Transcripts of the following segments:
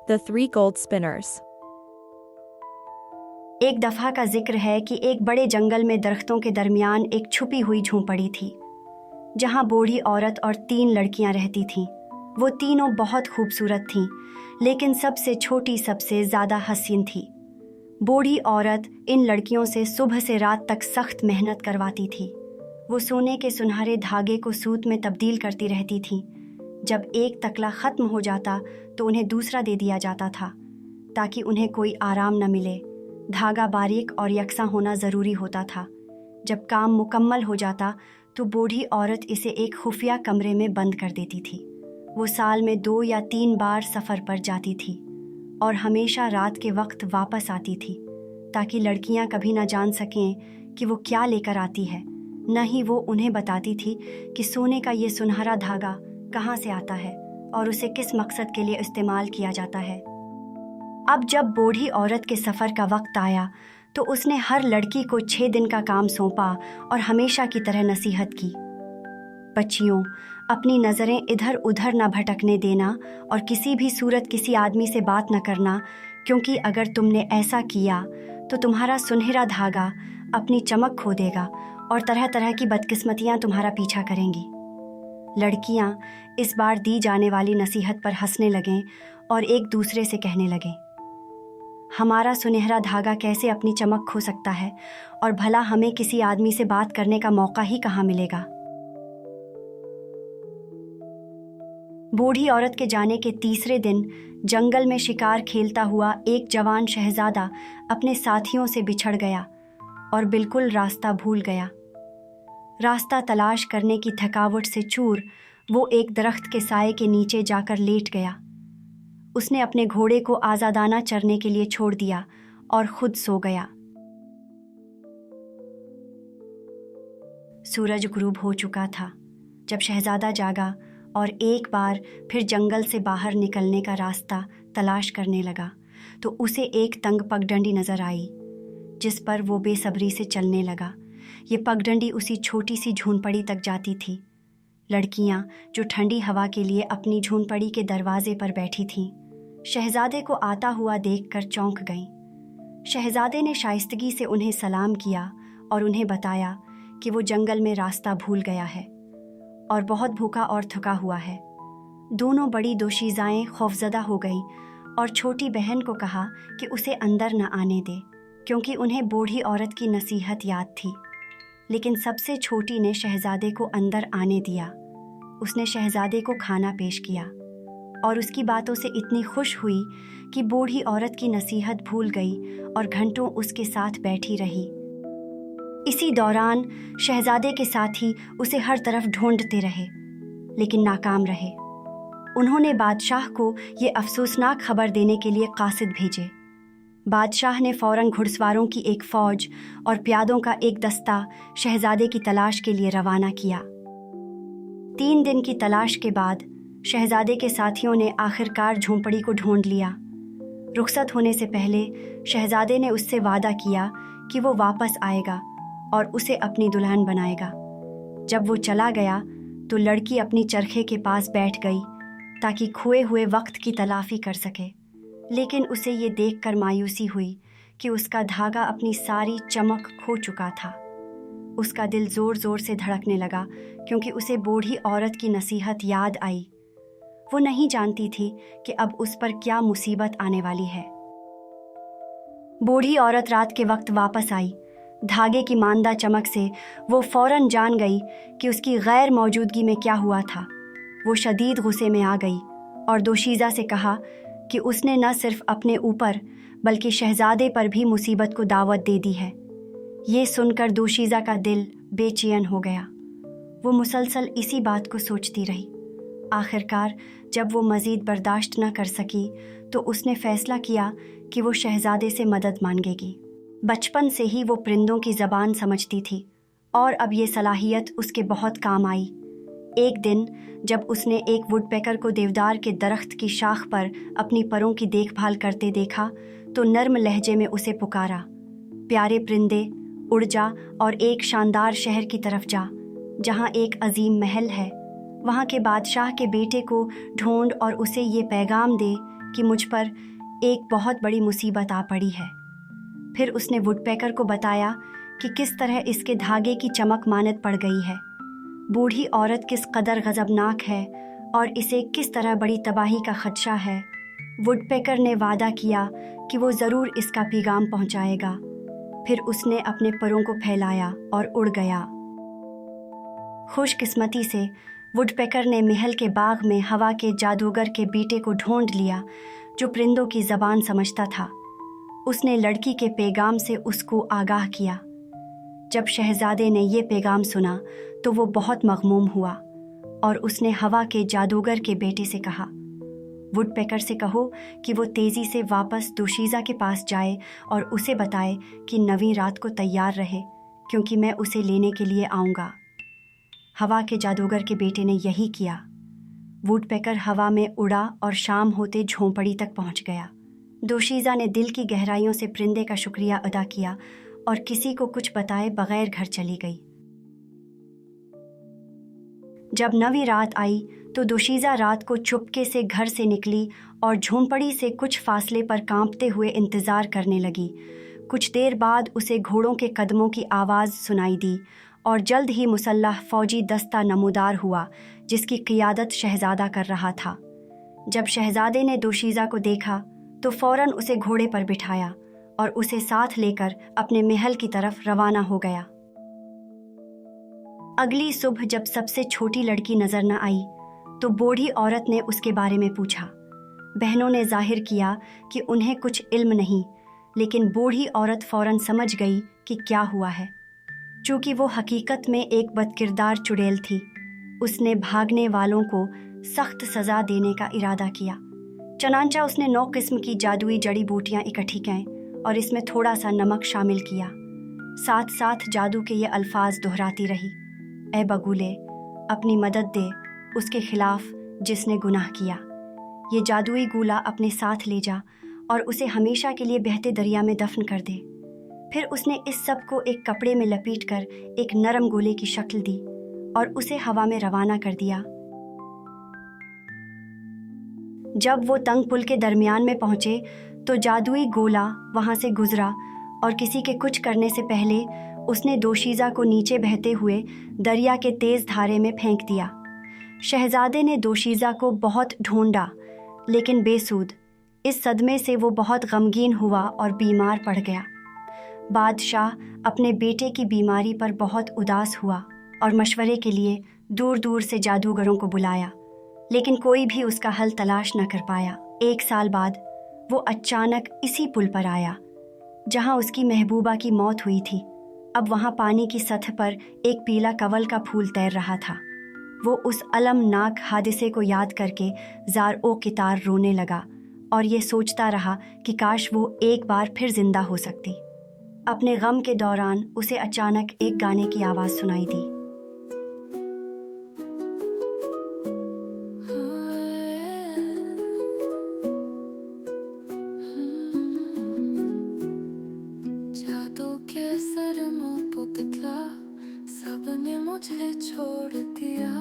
The Three Gold Spinners. एक दफ़ा का जिक्र है कि एक बड़े जंगल में दरख्तों के दरमियान एक छुपी हुई झोंपड़ी थी, जहाँ बूढ़ी औरत और 3 लड़कियाँ रहती थीं। वो तीनों बहुत खूबसूरत थीं, लेकिन सबसे छोटी सबसे ज़्यादा हसीन थी। बूढ़ी औरत इन लड़कियों से सुबह से रात तक सख्त मेहनत करवाती थी। वो सोने के सुनहरे धागे को सूत में तब्दील करती रहती थी। जब एक तकला ख़त्म हो जाता तो उन्हें दूसरा दे दिया जाता था, ताकि उन्हें कोई आराम न मिले। धागा बारीक और यकसा होना ज़रूरी होता था। जब काम मुकम्मल हो जाता तो बूढ़ी औरत इसे एक खुफिया कमरे में बंद कर देती थी। वो साल में 2 या 3 बार सफ़र पर जाती थी और हमेशा रात के वक्त वापस आती थी, ताकि लड़कियां कभी न जान सकें कि वो क्या लेकर आती है। न ही वो उन्हें बताती थी कि सोने का ये सुनहरा धागा कहाँ से आता है और उसे किस मकसद के लिए इस्तेमाल किया जाता है। अब जब बूढ़ी औरत के सफ़र का वक्त आया तो उसने हर लड़की को 6 दिन का काम सौंपा और हमेशा की तरह नसीहत की। बच्चियों, अपनी नज़रें इधर उधर न भटकने देना और किसी भी सूरत किसी आदमी से बात न करना, क्योंकि अगर तुमने ऐसा किया तो तुम्हारा सुनहरा धागा अपनी चमक खो देगा और तरह तरह की बदकिस्मतियाँ तुम्हारा पीछा करेंगी। लड़कियाँ इस बार दी जाने वाली नसीहत पर हंसने लगें और एक दूसरे से कहने लगें, हमारा सुनहरा धागा कैसे अपनी चमक खो सकता है, और भला हमें किसी आदमी से बात करने का मौका ही कहाँ मिलेगा। बूढ़ी औरत के जाने के तीसरे दिन जंगल में शिकार खेलता हुआ एक जवान शहजादा अपने साथियों से बिछड़ गया और बिल्कुल रास्ता भूल गया। रास्ता तलाश करने की थकावट से चूर वो एक दरख्त के साए के नीचे जाकर लेट गया। उसने अपने घोड़े को आज़ादाना चरने के लिए छोड़ दिया और खुद सो गया। सूरज गुरूब हो चुका था जब शहजादा जागा और एक बार फिर जंगल से बाहर निकलने का रास्ता तलाश करने लगा तो उसे एक तंग पगडंडी नज़र आई, जिस पर वो बेसब्री से चलने लगा। ये पगडंडी उसी छोटी सी झोंपड़ी तक जाती थी। लड़कियां जो ठंडी हवा के लिए अपनी झोंपड़ी के दरवाजे पर बैठी थीं, शहजादे को आता हुआ देखकर चौंक गईं। शहजादे ने शाइस्तगी से उन्हें सलाम किया और उन्हें बताया कि वो जंगल में रास्ता भूल गया है और बहुत भूखा और थका हुआ है। दोनों बड़ी दोशीज़ाएं खौफजदा हो गईं और छोटी बहन को कहा कि उसे अंदर न आने दे, क्योंकि उन्हें बूढ़ी औरत की नसीहत याद थी। लेकिन सबसे छोटी ने शहजादे को अंदर आने दिया। उसने शहजादे को खाना पेश किया और उसकी बातों से इतनी खुश हुई कि बूढ़ी औरत की नसीहत भूल गई और घंटों उसके साथ बैठी रही। इसी दौरान शहजादे के साथी उसे हर तरफ ढूंढते रहे, लेकिन नाकाम रहे। उन्होंने बादशाह को ये अफसोसनाक खबर देने के लिए कासिद भेजे। बादशाह ने फौरन घुड़सवारों की एक फौज और प्यादों का एक दस्ता शहजादे की तलाश के लिए रवाना किया। 3 दिन की तलाश के बाद शहजादे के साथियों ने आखिरकार झोंपड़ी को ढूंढ लिया। रुखसत होने से पहले शहजादे ने उससे वादा किया कि वो वापस आएगा और उसे अपनी दुल्हन बनाएगा। जब वो चला गया तो लड़की अपनी चरखे के पास बैठ गई ताकि खोए हुए वक्त की तलाफी कर सके। लेकिन उसे ये देखकर मायूसी हुई कि उसका धागा अपनी सारी चमक खो चुका था। उसका दिल ज़ोर ज़ोर से धड़कने लगा, क्योंकि उसे बूढ़ी औरत की नसीहत याद आई। वो नहीं जानती थी कि अब उस पर क्या मुसीबत आने वाली है। बूढ़ी औरत रात के वक्त वापस आई। धागे की मांदा चमक से वो फौरन जान गई कि उसकी गैर मौजूदगी में क्या हुआ था। वो शदीद गुस्से में आ गई और दोशीज़ा से कहा कि उसने न सिर्फ अपने ऊपर बल्कि शहजादे पर भी मुसीबत को दावत दे दी है। ये सुनकर दोशीज़ा का दिल बेचैन हो गया। वो मुसलसल इसी बात को सोचती रही। आखिरकार जब वो मज़ीद बर्दाश्त न कर सकी तो उसने फ़ैसला किया कि वो शहजादे से मदद मांगेगी। बचपन से ही वो परिंदों की ज़बान समझती थी और अब ये सलाहियत उसके बहुत काम आई। एक दिन जब उसने एक वुडपेकर को देवदार के दरख्त की शाख पर अपनी परों की देखभाल करते देखा तो नर्म लहजे में उसे पुकारा, प्यारे परिंदे, उड़ जा और एक शानदार शहर की तरफ जा, जहाँ एक अजीम महल है। वहाँ के बादशाह के बेटे को ढूंढ और उसे ये पैगाम दे कि मुझ पर एक बहुत बड़ी मुसीबत आ पड़ी है। फिर उसने वुडपेकर को बताया कि किस तरह इसके धागे की चमक मानद पड़ गई है, बूढ़ी औरत किस कदर गज़बनाक है और इसे किस तरह बड़ी तबाही का खदशा है। वुडपेकर ने वादा किया कि वो ज़रूर इसका पैगाम पहुंचाएगा। फिर उसने अपने परों को फैलाया और उड़ गया। खुशकिस्मती से वुडपेकर ने महल के बाग में हवा के जादूगर के बेटे को ढूंढ लिया, जो परिंदों की ज़बान समझता था। उसने लड़की के पैगाम से उसको आगाह किया। जब शहजादे ने ये पैगाम सुना तो वो बहुत मग़मूम हुआ और उसने हवा के जादूगर के बेटे से कहा, वुडपेकर से कहो कि वो तेज़ी से वापस दोशीज़ा के पास जाए और उसे बताए कि नवीं रात को तैयार रहे, क्योंकि मैं उसे लेने के लिए आऊँगा। हवा के जादूगर के बेटे ने यही किया। वुडपेकर हवा में उड़ा और शाम होते झोंपड़ी तक पहुँच गया। दोशीज़ा ने दिल की गहराइयों से परिंदे का शुक्रिया अदा किया और किसी को कुछ बताए बगैर घर चली गई। जब नवी रात आई तो दोशीज़ा रात को चुपके से घर से निकली और झोंपड़ी से कुछ फासले पर कांपते हुए इंतज़ार करने लगी। कुछ देर बाद उसे घोड़ों के कदमों की आवाज़ सुनाई दी और जल्द ही मुसल्लह फ़ौजी दस्ता नमूदार हुआ, जिसकी क़ियादत शहज़ादा कर रहा था। जब शहज़ादे ने दोशीज़ा को देखा तो फ़ौरन उसे घोड़े पर बिठाया और उसे साथ लेकर अपने महल की तरफ रवाना हो गया। अगली सुबह जब सबसे छोटी लड़की नज़र न आई तो बूढ़ी औरत ने उसके बारे में पूछा। बहनों ने जाहिर किया कि उन्हें कुछ इल्म नहीं, लेकिन बूढ़ी औरत फ़ौरन समझ गई कि क्या हुआ है। चूँकि वो हकीकत में एक बदकिरदार चुड़ैल थी, उसने भागने वालों को सख्त सज़ा देने का इरादा किया। चनांचा उसने 9 किस्म की जादुई जड़ी बूटियाँ इकट्ठी कीं और इसमें थोड़ा सा नमक शामिल किया। साथ साथ जादू के ये अल्फाज दोहराती रही, ए बगुले, अपनी मदद दे उसके खिलाफ जिसने गुनाह किया। ये जादुई गोला अपने साथ ले जा और उसे हमेशा के लिए बहते दरिया में दफन कर दे। फिर उसने इस सब को एक कपड़े में लपेटकर एक नरम गोले की शक्ल दी और उसे हवा में रवाना कर दिया। जब वो तंग पुल के दरमियान में पहुंचे तो जादुई गोला वहां से गुजरा और किसी के कुछ करने से पहले उसने दोशीज़ा को नीचे बहते हुए दरिया के तेज़ धारे में फेंक दिया। शहजादे ने दोशीज़ा को बहुत ढूंढा, लेकिन बेसूद। इस सदमे से वो बहुत गमगीन हुआ और बीमार पड़ गया। बादशाह अपने बेटे की बीमारी पर बहुत उदास हुआ और मशवरे के लिए दूर दूर से जादूगरों को बुलाया, लेकिन कोई भी उसका हल तलाश न कर पाया। 1 साल बाद वो अचानक इसी पुल पर आया जहां उसकी महबूबा की मौत हुई थी। अब वहां पानी की सतह पर एक पीला कंवल का फूल तैर रहा था। वो उस अलमनाक हादसे को याद करके जार ओ कितार रोने लगा और ये सोचता रहा कि काश वो एक बार फिर जिंदा हो सकती। अपने गम के दौरान उसे अचानक एक गाने की आवाज़ सुनाई दी। जादू के सरमों को बितला, सबने मुझे छोड़ दिया,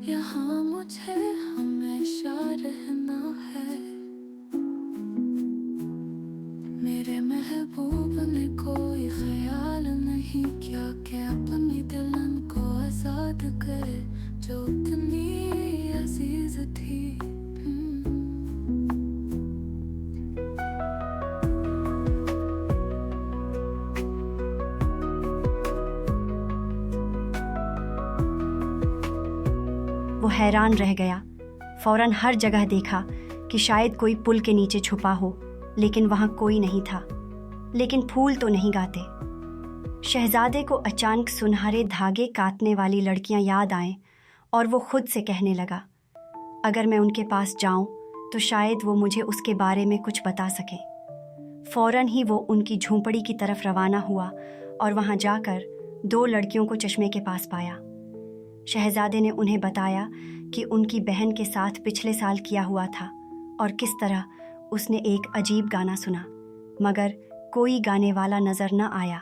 यहाँ मुझे हमेशा रहना है। मेरे महबूब ने कोई ख्याल नहीं किया कि अपनी दिलन को आजाद करे, जो इतनी अजीज थी। वो हैरान रह गया। फौरन हर जगह देखा कि शायद कोई पुल के नीचे छुपा हो, लेकिन वहाँ कोई नहीं था। लेकिन फूल तो नहीं गाते। शहजादे को अचानक सुनहरे धागे काटने वाली लड़कियाँ याद आएं और वो खुद से कहने लगा, अगर मैं उनके पास जाऊं तो शायद वो मुझे उसके बारे में कुछ बता सकें। फौरन ही वो उनकी झोंपड़ी की तरफ रवाना हुआ और वहाँ जाकर 2 लड़कियों को चश्मे के पास पाया। शहजादे ने उन्हें बताया कि उनकी बहन के साथ पिछले साल किया हुआ था और किस तरह उसने एक अजीब गाना सुना, मगर कोई गाने वाला नज़र न आया।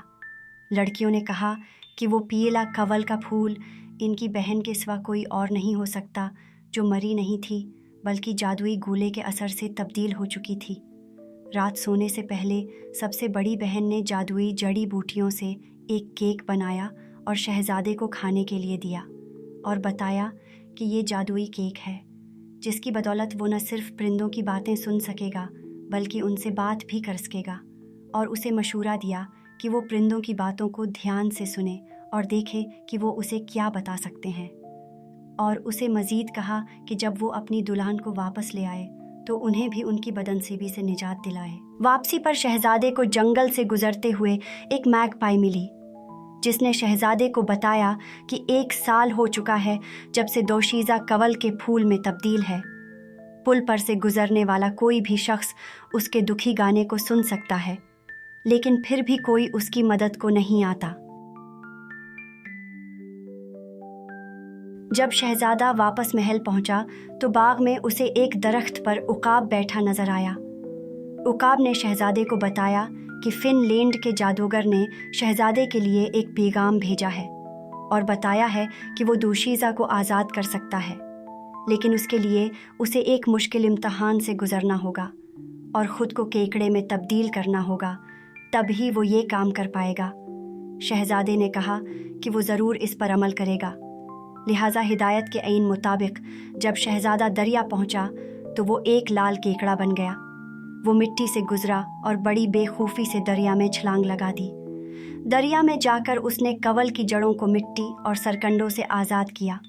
लड़कियों ने कहा कि वो पीला कंवल का फूल इनकी बहन के सिवा कोई और नहीं हो सकता, जो मरी नहीं थी बल्कि जादुई गोले के असर से तब्दील हो चुकी थी। रात सोने से पहले सबसे बड़ी बहन ने जादुई जड़ी बूटियों से एक केक बनाया और शहजादे को खाने के लिए दिया और बताया कि ये जादुई केक है जिसकी बदौलत वो न सिर्फ परिंदों की बातें सुन सकेगा बल्कि उनसे बात भी कर सकेगा, और उसे मशूरा दिया कि वो परिंदों की बातों को ध्यान से सुने और देखे कि वो उसे क्या बता सकते हैं। और उसे मज़ीद कहा कि जब वो अपनी दुल्हन को वापस ले आए तो उन्हें भी उनकी बदनसीबी से निजात दिलाए। वापसी पर शहजादे को जंगल से गुजरते हुए एक मैगपाई मिली जिसने शहजादे को बताया कि 1 साल हो चुका है जब से दोशीज़ा कवल के फूल में तब्दील है। पुल पर से गुजरने वाला कोई भी शख्स उसके दुखी गाने को सुन सकता है, लेकिन फिर भी कोई उसकी मदद को नहीं आता। जब शहजादा वापस महल पहुंचा तो बाग में उसे एक दरख्त पर उकाब बैठा नजर आया। उकाब ने शहजादे को बताया कि फिनलैंड के जादूगर ने शहजादे के लिए एक पैगाम भेजा है और बताया है कि वो दोशीज़ा को आज़ाद कर सकता है, लेकिन उसके लिए उसे एक मुश्किल इम्तहान से गुजरना होगा और ख़ुद को केकड़े में तब्दील करना होगा, तभी वो ये काम कर पाएगा। शहजादे ने कहा कि वो ज़रूर इस पर अमल करेगा। लिहाजा हिदायत के ऐन मुताबिक जब शहजादा दरिया पहुंचा तो वो एक लाल केकड़ा बन गया। वो मिट्टी से गुजरा और बड़ी बेखूफी से दरिया में छलांग लगा दी। दरिया में जाकर उसने कवल की जड़ों को मिट्टी और सरकंडों से आज़ाद किया।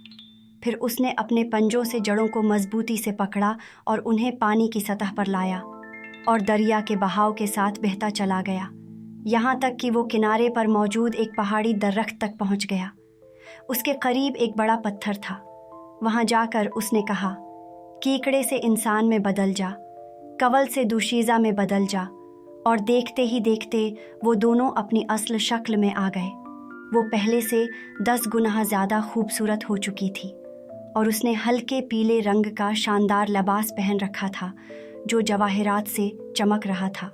फिर उसने अपने पंजों से जड़ों को मजबूती से पकड़ा और उन्हें पानी की सतह पर लाया और दरिया के बहाव के साथ बहता चला गया, यहाँ तक कि वो किनारे पर मौजूद एक पहाड़ी दरख्त तक पहुँच गया। उसके करीब एक बड़ा पत्थर था। वहाँ जाकर उसने कहा, कीकड़े से इंसान में बदल जा, कवल से दोशीज़ा में बदल जा, और देखते ही देखते वो दोनों अपनी असल शक्ल में आ गए। वो पहले से 10 गुना ज़्यादा खूबसूरत हो चुकी थी और उसने हल्के पीले रंग का शानदार लिबास पहन रखा था जो जवाहरात से चमक रहा था।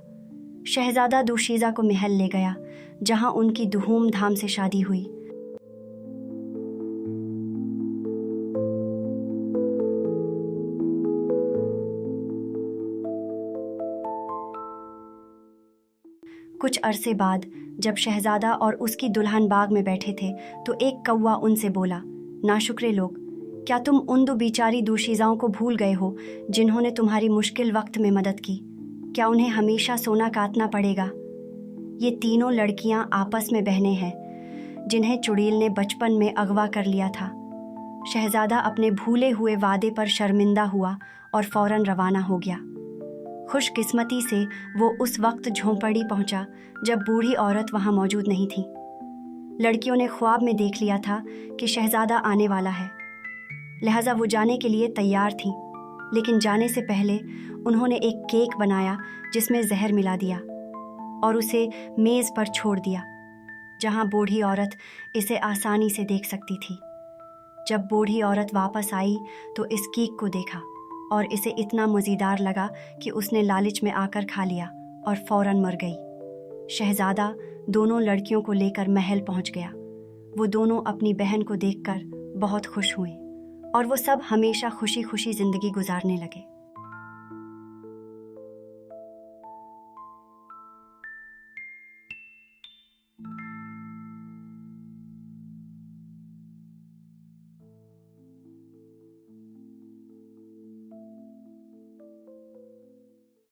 शहजादा दोशीज़ा को महल ले गया जहाँ उनकी धूमधाम से शादी हुई। कुछ अरसे बाद जब शहजादा और उसकी दुल्हन बाग में बैठे थे तो एक कौवा उनसे बोला, नाशुक्रे लोग, क्या तुम उन 2 बेचारी दोशीज़ाओं को भूल गए हो जिन्होंने तुम्हारी मुश्किल वक्त में मदद की? क्या उन्हें हमेशा सोना काटना पड़ेगा? ये तीनों लड़कियां आपस में बहनें हैं जिन्हें चुड़ैल ने बचपन में अगवा कर लिया था। शहजादा अपने भूले हुए वादे पर शर्मिंदा हुआ और फौरन रवाना हो गया। खुशकिस्मती से वो उस वक्त झोंपड़ी पहुंचा जब बूढ़ी औरत वहां मौजूद नहीं थी। लड़कियों ने ख्वाब में देख लिया था कि शहजादा आने वाला है, लिहाजा वो जाने के लिए तैयार थीं, लेकिन जाने से पहले उन्होंने एक केक बनाया जिसमें जहर मिला दिया और उसे मेज़ पर छोड़ दिया जहां बूढ़ी औरत इसे आसानी से देख सकती थी। जब बूढ़ी औरत वापस आई तो इस केक को देखा और इसे इतना मज़ेदार लगा कि उसने लालच में आकर खा लिया और फौरन मर गई। शहजादा दोनों लड़कियों को लेकर महल पहुंच गया। वो दोनों अपनी बहन को देखकर बहुत खुश हुए और वो सब हमेशा खुशी खुशी ज़िंदगी गुजारने लगे।